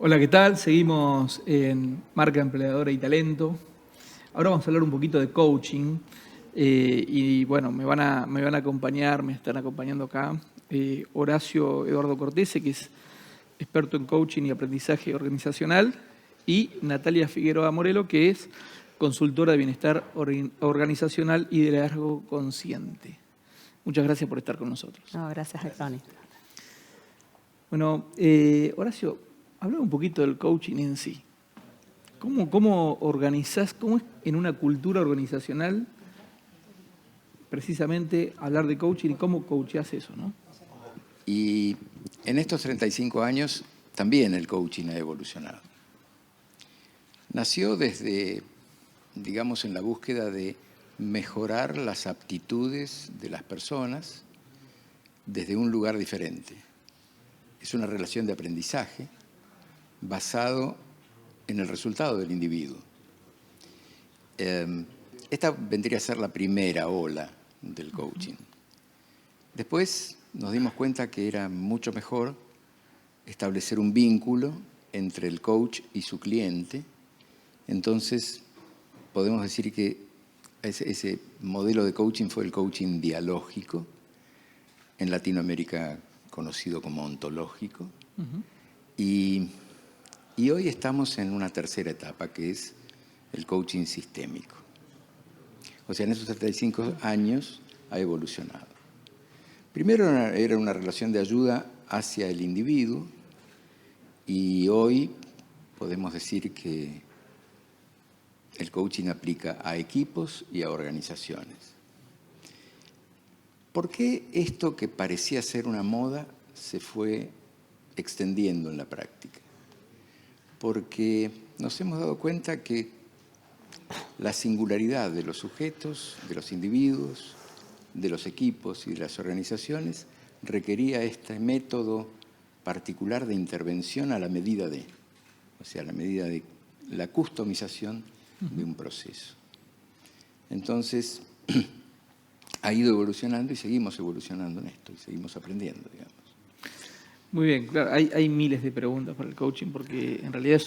Hola, ¿qué tal? Seguimos en Marca Empleadora y Talento. Ahora vamos a hablar un poquito de coaching. Y bueno, me van a acompañar, me están acompañando acá Horacio Eduardo Cortese, que es experto en coaching y aprendizaje organizacional, y Natalia Figueroa Morelo, que es consultora de bienestar organizacional y de liderazgo consciente. Muchas gracias por estar con nosotros. No, gracias a Tony. Bueno, Horacio, habla un poquito del coaching en sí. ¿Cómo organizás, cómo es en una cultura organizacional precisamente hablar de coaching y cómo coachás eso, ¿no? Y en estos 35 años también el coaching ha evolucionado. Nació desde, digamos, en la búsqueda de mejorar las aptitudes de las personas desde un lugar diferente. Es una relación de aprendizaje basado en el resultado del individuo. Esta vendría a ser la primera ola del coaching. Después nos dimos cuenta que era mucho mejor establecer un vínculo entre el coach y su cliente. Entonces, podemos decir que ese modelo de coaching fue el coaching dialógico, en Latinoamérica conocido como ontológico. Y hoy estamos en una tercera etapa, que es el coaching sistémico. O sea, en esos 35 años ha evolucionado. Primero era una relación de ayuda hacia el individuo, y hoy podemos decir que el coaching aplica a equipos y a organizaciones. ¿Por qué esto que parecía ser una moda se fue extendiendo en la práctica? Porque nos hemos dado cuenta que la singularidad de los sujetos, de los individuos, de los equipos y de las organizaciones requería este método particular de intervención a la medida de, o sea, a la medida de la customización de un proceso. Entonces, ha ido evolucionando y seguimos evolucionando en esto y seguimos aprendiendo, digamos. Muy bien, claro, hay miles de preguntas para el coaching porque en realidad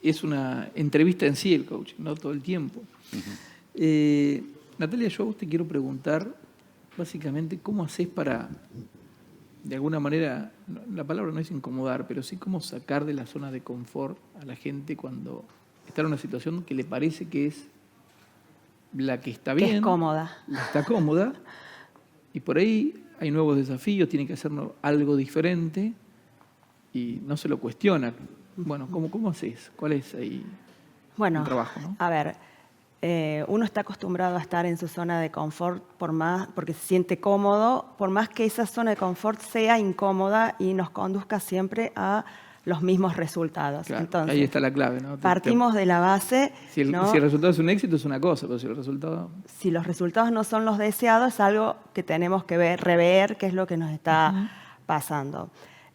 es una entrevista en sí el coaching, ¿no? Todo el tiempo. Natalia, yo a vos te quiero preguntar básicamente cómo hacés para, de alguna manera, la palabra no es incomodar, pero sí cómo sacar de la zona de confort a la gente cuando está en una situación que le parece que es la que está bien. Que es cómoda. Está cómoda, y por ahí hay nuevos desafíos, tiene que hacer algo diferente y no se lo cuestiona. Bueno, ¿cómo haces? ¿Cuál es ahí el trabajo, ¿no? A ver, uno está acostumbrado a estar en su zona de confort porque se siente cómodo, por más que esa zona de confort sea incómoda y nos conduzca siempre a los mismos resultados. Claro, entonces, ahí está la clave, ¿no? Partimos de la base, si el resultado es un éxito es una cosa, pero si los resultados no son los deseados, es algo que tenemos que rever qué es lo que nos está pasando.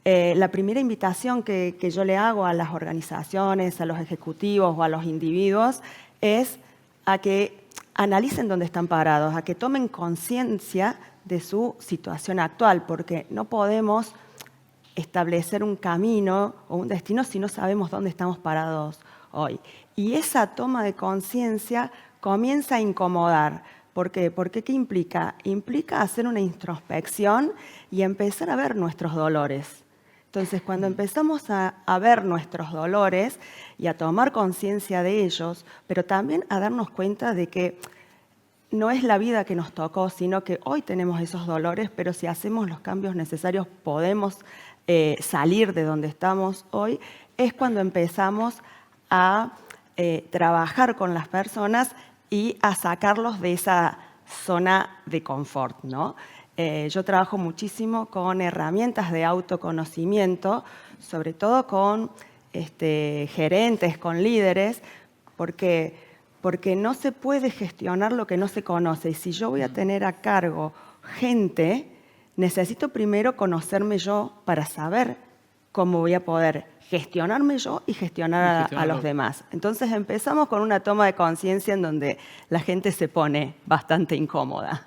La primera invitación que yo le hago a las organizaciones, a los ejecutivos o a los individuos es a que analicen dónde están parados, a que tomen conciencia de su situación actual, porque no podemos establecer un camino o un destino si no sabemos dónde estamos parados hoy. Y esa toma de conciencia comienza a incomodar. ¿Por qué? Porque ¿qué implica? Implica hacer una introspección y empezar a ver nuestros dolores. Entonces, cuando empezamos a ver nuestros dolores y a tomar conciencia de ellos, pero también a darnos cuenta de que no es la vida que nos tocó, sino que hoy tenemos esos dolores, pero si hacemos los cambios necesarios podemos salir de donde estamos hoy, es cuando empezamos a trabajar con las personas y a sacarlos de esa zona de confort, ¿no? Yo trabajo muchísimo con herramientas de autoconocimiento, sobre todo con gerentes, con líderes, porque no se puede gestionar lo que no se conoce. Y si yo voy a tener a cargo gente, necesito primero conocerme yo para saber cómo voy a poder gestionarme yo y gestionar a los demás. Entonces empezamos con una toma de conciencia en donde la gente se pone bastante incómoda.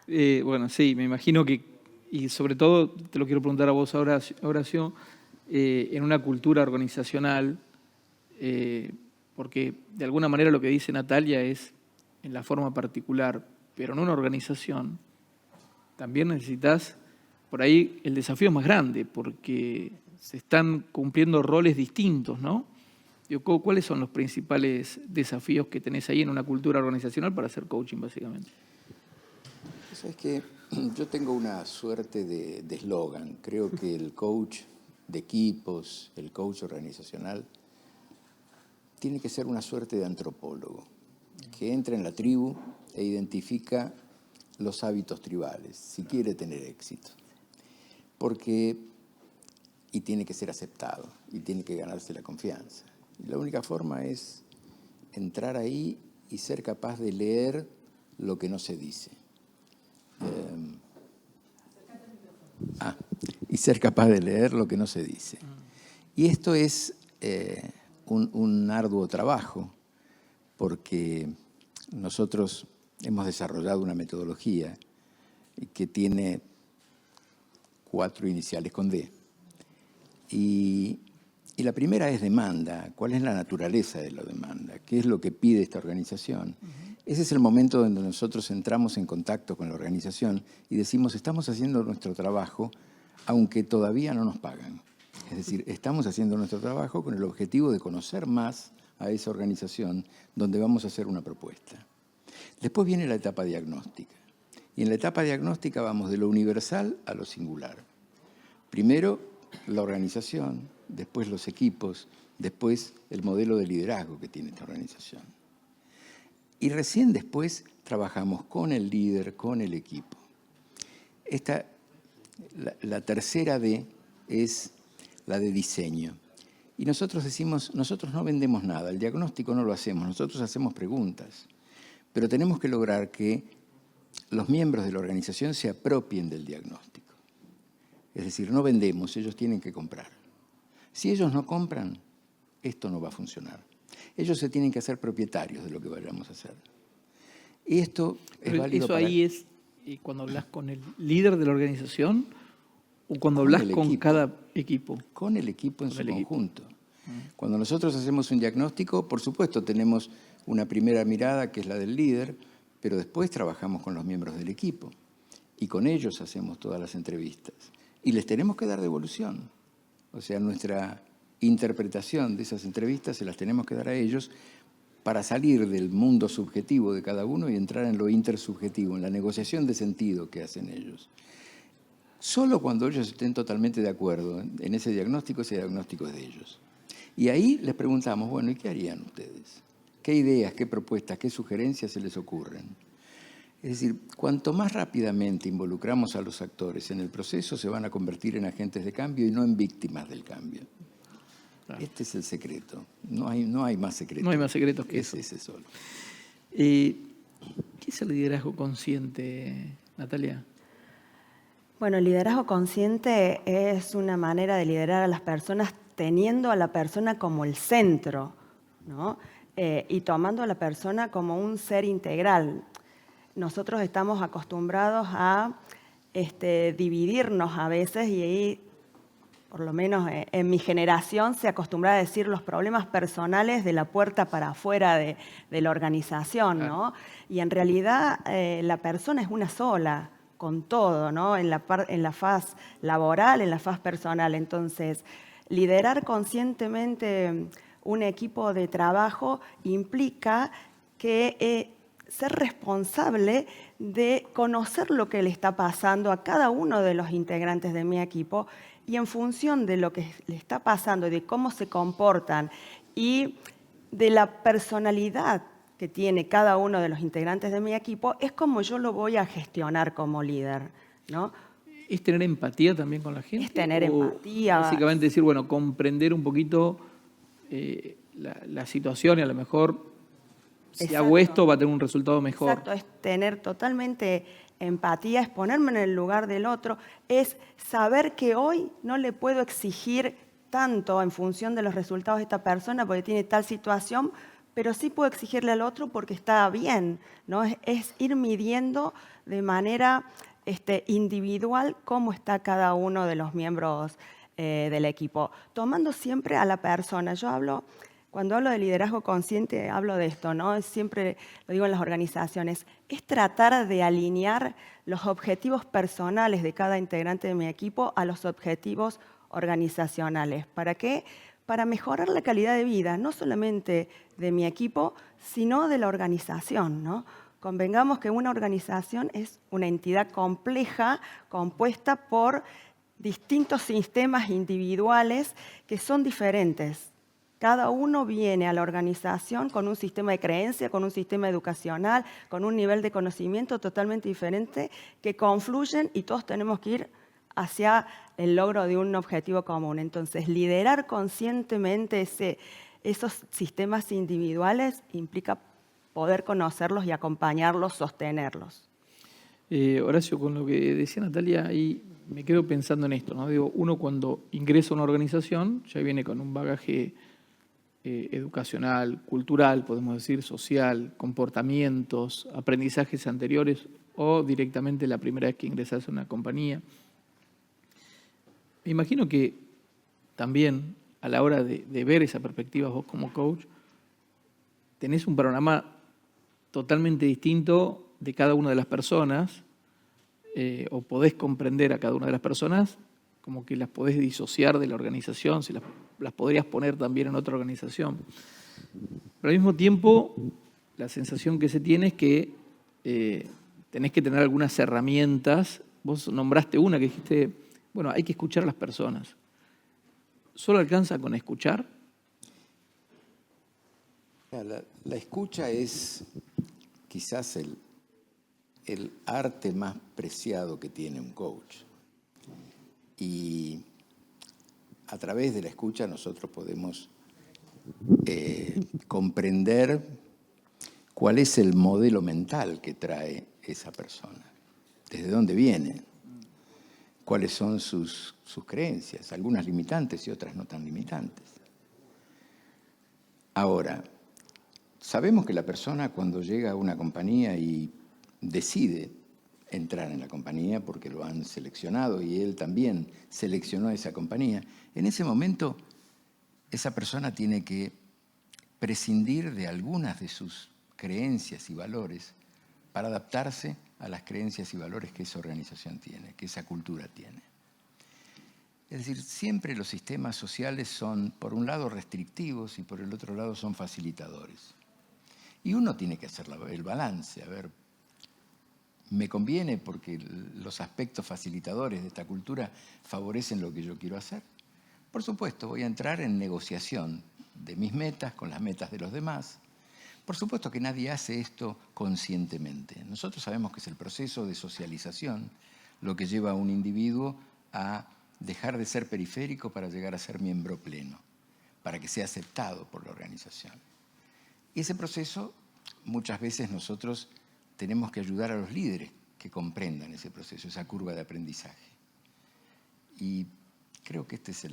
Bueno, sí, me imagino que, y sobre todo te lo quiero preguntar a vos, Horacio, en una cultura organizacional, porque de alguna manera lo que dice Natalia es en la forma particular, pero en una organización también necesitas, por ahí el desafío es más grande, porque se están cumpliendo roles distintos, ¿no? Digo, ¿cuáles son los principales desafíos que tenés ahí en una cultura organizacional para hacer coaching, básicamente? Es que yo tengo una suerte de eslogan. Creo que el coach de equipos, el coach organizacional, tiene que ser una suerte de antropólogo, que entra en la tribu e identifica los hábitos tribales, si quiere tener éxito. Y tiene que ser aceptado, y tiene que ganarse la confianza. Y la única forma es entrar ahí y ser capaz de leer lo que no se dice. Y ser capaz de leer lo que no se dice. Y esto es un arduo trabajo, porque nosotros hemos desarrollado una metodología que tiene 4 iniciales con D. Y la primera es demanda. ¿Cuál es la naturaleza de la demanda? ¿Qué es lo que pide esta organización? Ese es el momento donde nosotros entramos en contacto con la organización y decimos, estamos haciendo nuestro trabajo, aunque todavía no nos pagan. Es decir, estamos haciendo nuestro trabajo con el objetivo de conocer más a esa organización donde vamos a hacer una propuesta. Después viene la etapa diagnóstica. Y en la etapa diagnóstica vamos de lo universal a lo singular. Primero, la organización, después los equipos, después el modelo de liderazgo que tiene esta organización. Y recién después trabajamos con el líder, con el equipo. La tercera D es la de diseño. Y nosotros decimos, nosotros no vendemos nada, el diagnóstico no lo hacemos, nosotros hacemos preguntas. Pero tenemos que lograr que los miembros de la organización se apropien del diagnóstico. Es decir, no vendemos, ellos tienen que comprar. Si ellos no compran, esto no va a funcionar. Ellos se tienen que hacer propietarios de lo que vayamos a hacer. Y esto es válido ¿Eso para... ahí es cuando hablas con el líder de la organización o cuando hablas con cada equipo? Con el equipo en su conjunto. Cuando nosotros hacemos un diagnóstico, por supuesto tenemos una primera mirada que es la del líder, pero después trabajamos con los miembros del equipo y con ellos hacemos todas las entrevistas. Y les tenemos que dar devolución. O sea, nuestra interpretación de esas entrevistas se las tenemos que dar a ellos para salir del mundo subjetivo de cada uno y entrar en lo intersubjetivo, en la negociación de sentido que hacen ellos. Solo cuando ellos estén totalmente de acuerdo en ese diagnóstico es de ellos. Y ahí les preguntamos, bueno, ¿y qué harían ustedes? ¿Qué ideas, qué propuestas, qué sugerencias se les ocurren? Es decir, cuanto más rápidamente involucramos a los actores en el proceso, se van a convertir en agentes de cambio y no en víctimas del cambio. Claro. Este es el secreto. No hay más secretos. No hay más secretos que eso. Es ese solo. ¿Qué es el liderazgo consciente, Natalia? Bueno, el liderazgo consciente es una manera de liderar a las personas teniendo a la persona como el centro, ¿no? Y tomando a la persona como un ser integral. Nosotros estamos acostumbrados a dividirnos a veces y ahí, por lo menos en mi generación, se acostumbra a decir los problemas personales de la puerta para afuera de la organización, ¿no? Y en realidad la persona es una sola, con todo, ¿no? En la faz laboral, en la faz personal. Entonces, liderar conscientemente un equipo de trabajo implica que ser responsable de conocer lo que le está pasando a cada uno de los integrantes de mi equipo y en función de lo que le está pasando, de cómo se comportan y de la personalidad que tiene cada uno de los integrantes de mi equipo, es como yo lo voy a gestionar como líder, ¿no? ¿Es tener empatía también con la gente? Es tener empatía. Básicamente decir, bueno, comprender un poquito la situación y a lo mejor si hago esto va a tener un resultado mejor. Exacto, es tener totalmente empatía, es ponerme en el lugar del otro, es saber que hoy no le puedo exigir tanto en función de los resultados de esta persona porque tiene tal situación, pero sí puedo exigirle al otro porque está bien, ¿no? Es ir midiendo de manera individual cómo está cada uno de los miembros del equipo, tomando siempre a la persona. Cuando hablo de liderazgo consciente, hablo de esto, ¿no? Siempre lo digo en las organizaciones, es tratar de alinear los objetivos personales de cada integrante de mi equipo a los objetivos organizacionales. ¿Para qué? Para mejorar la calidad de vida, no solamente de mi equipo, sino de la organización, ¿no? Convengamos que una organización es una entidad compleja, compuesta por distintos sistemas individuales que son diferentes. Cada uno viene a la organización con un sistema de creencia, con un sistema educacional, con un nivel de conocimiento totalmente diferente, que confluyen y todos tenemos que ir hacia el logro de un objetivo común. Entonces, liderar conscientemente esos sistemas individuales implica poder conocerlos y acompañarlos, sostenerlos. Horacio, con lo que decía Natalia, ahí me quedo pensando en esto, ¿no? Digo, uno cuando ingresa a una organización ya viene con un bagaje educacional, cultural, podemos decir, social, comportamientos, aprendizajes anteriores o directamente la primera vez que ingresas a una compañía. Me imagino que también a la hora de ver esa perspectiva vos como coach, tenés un panorama totalmente distinto de cada una de las personas, o podés comprender a cada una de las personas, como que las podés disociar de la organización, si las podrías poner también en otra organización. Pero al mismo tiempo, la sensación que se tiene es que tenés que tener algunas herramientas. Vos nombraste una que dijiste, bueno, hay que escuchar a las personas. ¿Solo alcanza con escuchar? La escucha es quizás el arte más preciado que tiene un coach. Y a través de la escucha nosotros podemos comprender cuál es el modelo mental que trae esa persona, desde dónde viene, cuáles son sus creencias, algunas limitantes y otras no tan limitantes. Ahora, sabemos que la persona cuando llega a una compañía y decide entrar en la compañía porque lo han seleccionado y él también seleccionó esa compañía, en ese momento esa persona tiene que prescindir de algunas de sus creencias y valores para adaptarse a las creencias y valores que esa organización tiene, que esa cultura tiene. Es decir, siempre los sistemas sociales son, por un lado, restrictivos y por el otro lado son facilitadores. Y uno tiene que hacer el balance, a ver, ¿me conviene porque los aspectos facilitadores de esta cultura favorecen lo que yo quiero hacer? Por supuesto, voy a entrar en negociación de mis metas con las metas de los demás. Por supuesto que nadie hace esto conscientemente. Nosotros sabemos que es el proceso de socialización lo que lleva a un individuo a dejar de ser periférico para llegar a ser miembro pleno, para que sea aceptado por la organización. Y ese proceso, muchas veces nosotros tenemos que ayudar a los líderes que comprendan ese proceso, esa curva de aprendizaje. Y creo que este es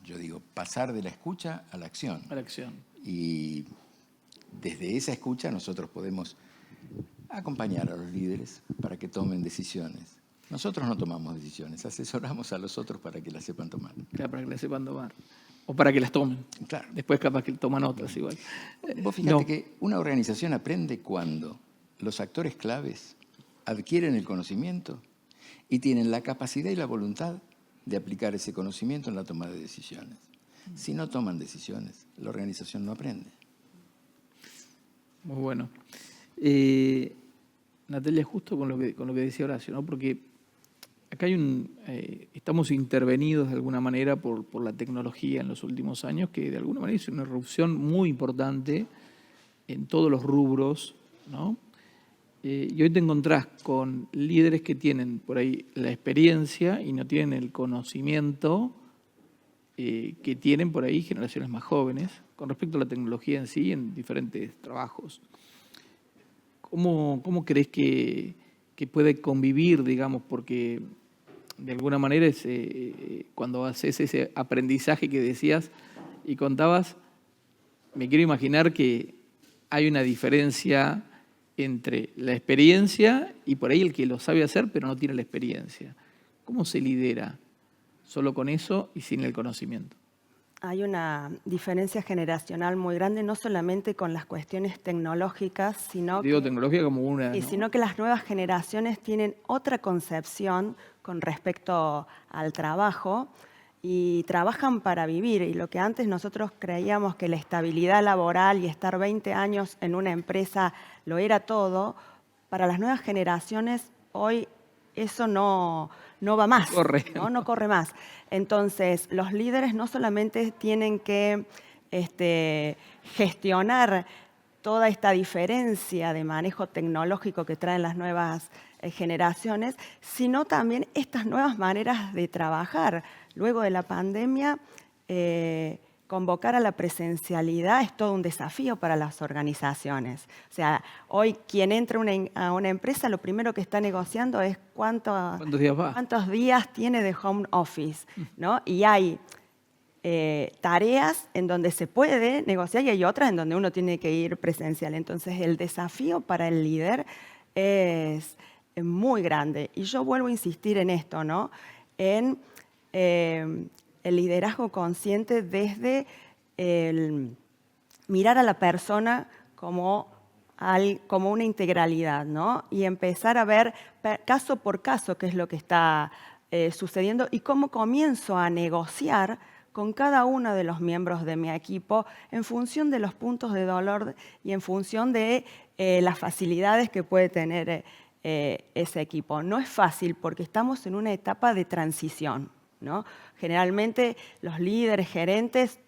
yo digo, pasar de la escucha a la acción. A la acción. Y desde esa escucha nosotros podemos acompañar a los líderes para que tomen decisiones. Nosotros no tomamos decisiones, asesoramos a los otros para que las sepan tomar. Claro, para que las sepan tomar. O para que las tomen. Claro. Después capaz que toman otras igual. Vos fíjate que una organización aprende cuando los actores claves adquieren el conocimiento y tienen la capacidad y la voluntad de aplicar ese conocimiento en la toma de decisiones. Si no toman decisiones, la organización no aprende. Muy bueno. Natalia, justo con lo que decía Horacio, ¿no? Porque acá estamos intervenidos de alguna manera por la tecnología en los últimos años, que de alguna manera hizo una irrupción muy importante en todos los rubros, ¿no? Y hoy te encontrás con líderes que tienen por ahí la experiencia y no tienen el conocimiento que tienen por ahí generaciones más jóvenes con respecto a la tecnología en sí en diferentes trabajos. ¿Cómo crees que puede convivir, digamos, porque de alguna manera cuando haces ese aprendizaje que decías y contabas, me quiero imaginar que hay una diferencia entre la experiencia y por ahí el que lo sabe hacer pero no tiene la experiencia? ¿Cómo se lidera solo con eso y sin el conocimiento. Hay una diferencia generacional muy grande, no solamente con las cuestiones tecnológicas, sino Digo que, tecnología como una... sí, ¿no? sino que las nuevas generaciones tienen otra concepción con respecto al trabajo y trabajan para vivir. Y lo que antes nosotros creíamos que la estabilidad laboral y estar 20 años en una empresa lo era todo, para las nuevas generaciones hoy eso no va más, Corre. no corre más. Entonces, los líderes no solamente tienen que gestionar toda esta diferencia de manejo tecnológico que traen las nuevas generaciones, sino también estas nuevas maneras de trabajar. Luego de la pandemia, convocar a la presencialidad es todo un desafío para las organizaciones. O sea, hoy quien entra a una empresa, lo primero que está negociando es cuántos días tiene de home office, ¿no? Y hay tareas en donde se puede negociar y hay otras en donde uno tiene que ir presencial. Entonces, el desafío para el líder es muy grande. Y yo vuelvo a insistir en esto, ¿no? En el liderazgo consciente desde el mirar a la persona como una integralidad, ¿no? Y empezar a ver caso por caso qué es lo que está sucediendo y cómo comienzo a negociar con cada uno de los miembros de mi equipo en función de los puntos de dolor y en función de las facilidades que puede tener ese equipo. No es fácil porque estamos en una etapa de transición, ¿no? Generalmente los líderes, gerentes,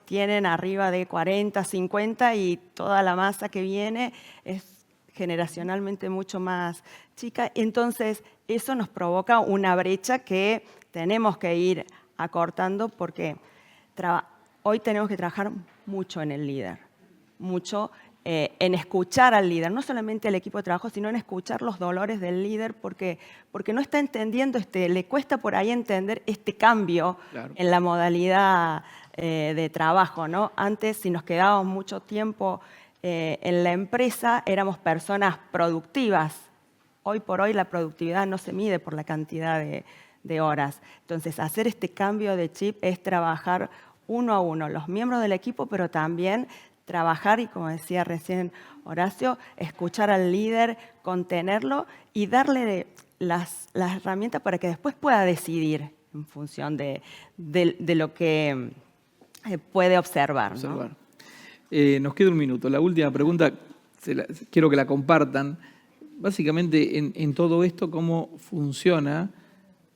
tienen arriba de 40, 50 y toda la masa que viene es generacionalmente mucho más chica. Entonces, eso nos provoca una brecha que tenemos que ir acortando porque hoy tenemos que trabajar mucho en el líder, mucho en escuchar al líder, no solamente al equipo de trabajo, sino en escuchar los dolores del líder porque no está entendiendo, le cuesta por ahí entender este cambio en la modalidad de trabajo, ¿no? Antes, si nos quedábamos mucho tiempo en la empresa, éramos personas productivas. Hoy por hoy la productividad no se mide por la cantidad de horas. Entonces, hacer este cambio de chip es trabajar uno a uno, los miembros del equipo, pero también trabajar y, como decía recién Horacio, escuchar al líder, contenerlo y darle las herramientas para que después pueda decidir en función de lo que puede observar, ¿no? Nos queda un minuto. La última pregunta, quiero que la compartan. Básicamente, en todo esto, ¿cómo funciona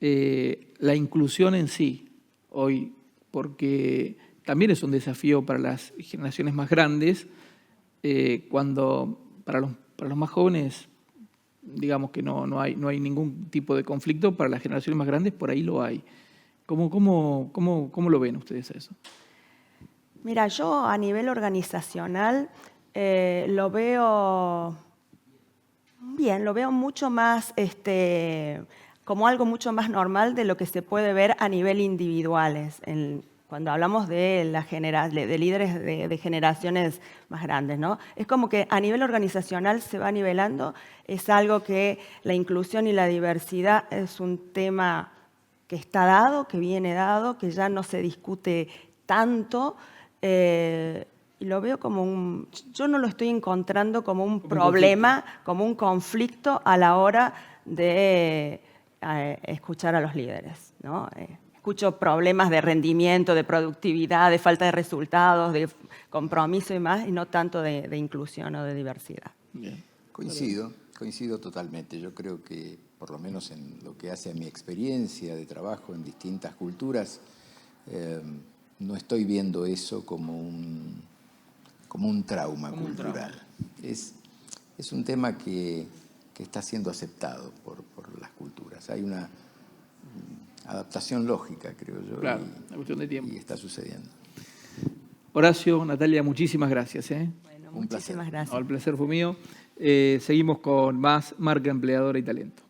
la inclusión en sí hoy? Porque también es un desafío para las generaciones más grandes, cuando para los más jóvenes, digamos que no hay ningún tipo de conflicto, para las generaciones más grandes por ahí lo hay. ¿Cómo lo ven ustedes eso? Mira, yo a nivel organizacional lo veo bien, lo veo mucho más como algo mucho más normal de lo que se puede ver a nivel individuales, cuando hablamos de líderes de generaciones más grandes, ¿no? Es como que a nivel organizacional se va nivelando, es algo que la inclusión y la diversidad es un tema que está dado, que viene dado, que ya no se discute tanto, y lo veo como yo no lo estoy encontrando como un problema, como un conflicto a la hora de escuchar a los líderes, ¿no? Escucho problemas de rendimiento, de productividad, de falta de resultados, de compromiso y más, y no tanto de inclusión o de diversidad. Bien. Coincido totalmente. Yo creo que, por lo menos en lo que hace a mi experiencia de trabajo en distintas culturas, no estoy viendo eso como un trauma cultural. Es un tema que está siendo aceptado por las culturas. Hay una adaptación lógica, creo yo. Claro, una cuestión de tiempo. Y está sucediendo. Horacio, Natalia, muchísimas gracias. Bueno, muchísimas gracias. El placer fue mío. Seguimos con más Marca Empleadora y Talento.